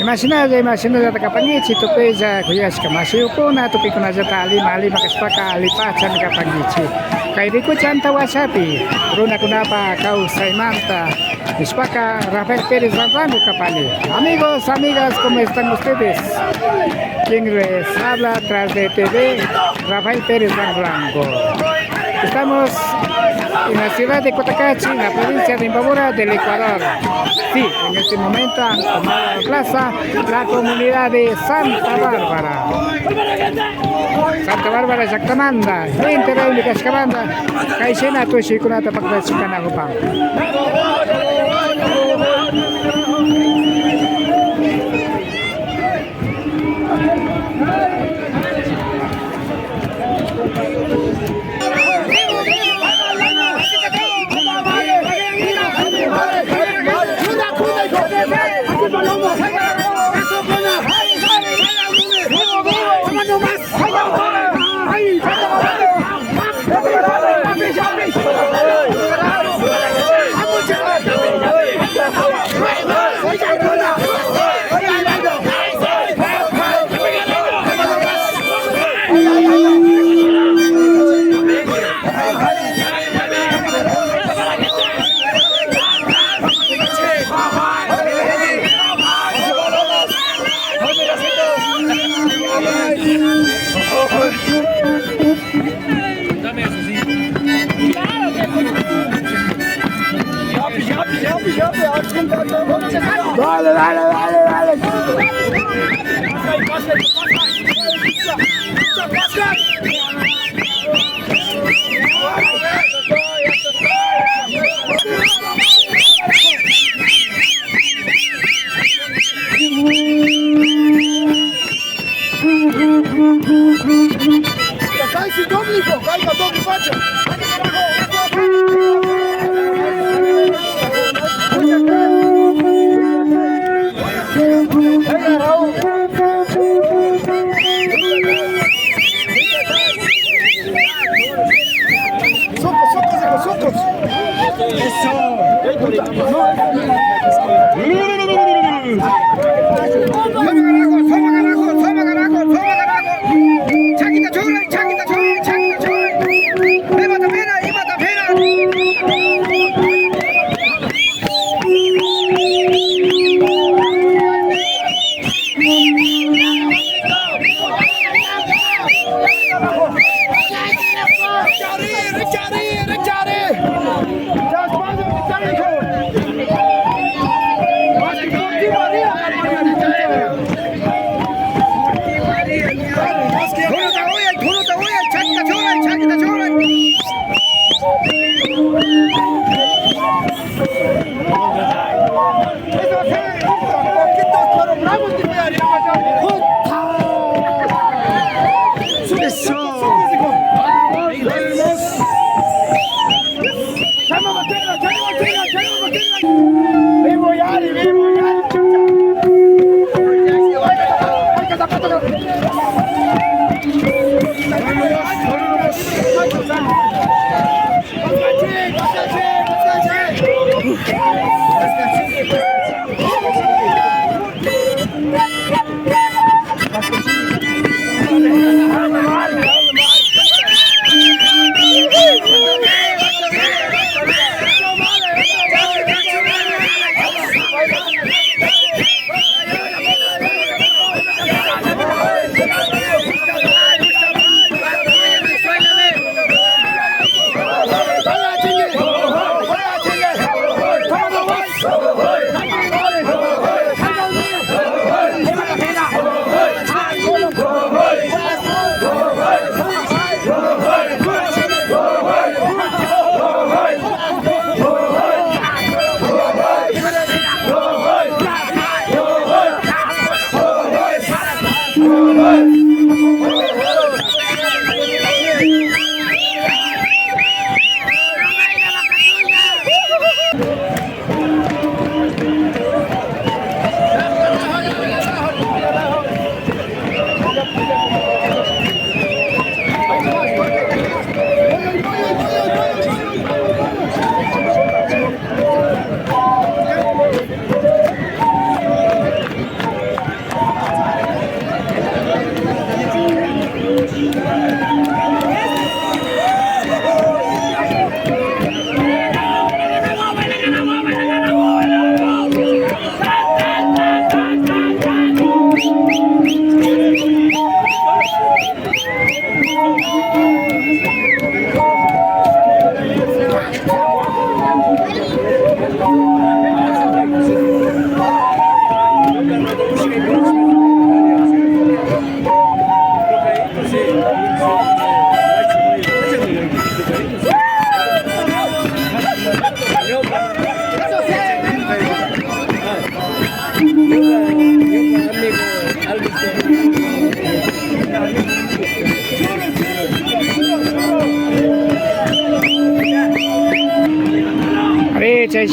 Imagina kapangichi tupeja kuyashka masiyukuna tupikuna jatali mali makaspaka lipacha kapangichi. Kairiku chanta wasapi Runa Llaktakunapak Kawsay manta Ispaka Rafael Pérez Ranrango kapani. Amigos, amigas, ¿cómo están ustedes? Quien les habla tras de TV, Rafael Pérez Ranrango. Estamos en la ciudad de Cotacachi, en la provincia de Imbabura del Ecuador. Sí, en este momento han tomado la plaza la comunidad de Santa Bárbara. Santa Bárbara Llaktamanda, Inti Raymi Kashkamanda, Kaishena Tushi Kunata Pakdachikana Hupang. Dale.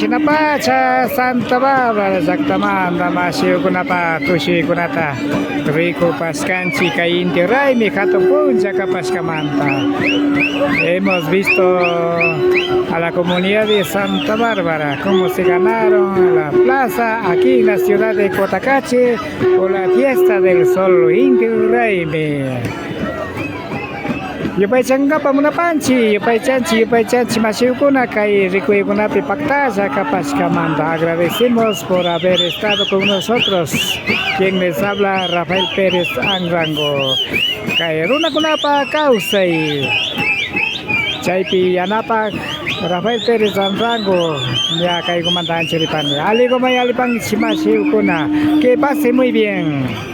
sinapa cha Santa Bárbara llaktamanta masiyukunapa tushuykunata rikupaskanchik kay Inti Raymi hatun puncha kapashkamanta. Hemos visto a la comunidad de Santa Bárbara cómo se ganaron la plaza aquí en la ciudad de Cotacachi por la fiesta del sol Inti Raymi. Yupay changapa muna panchi, yupay chanchi masiyukuna kay rikuyukuna pipaktaza kapashkamanta. Agradecemos por haber estado con nosotros. Quien les habla, Rafael Pérez Angrango. Kay Runa Llaktakunapak Kawsay. Chaypi yanapak Rafael Pérez Angrango. Ya kay kumandahan chiripan. Ali kumay alipang simasiyukuna. Que pase muy bien.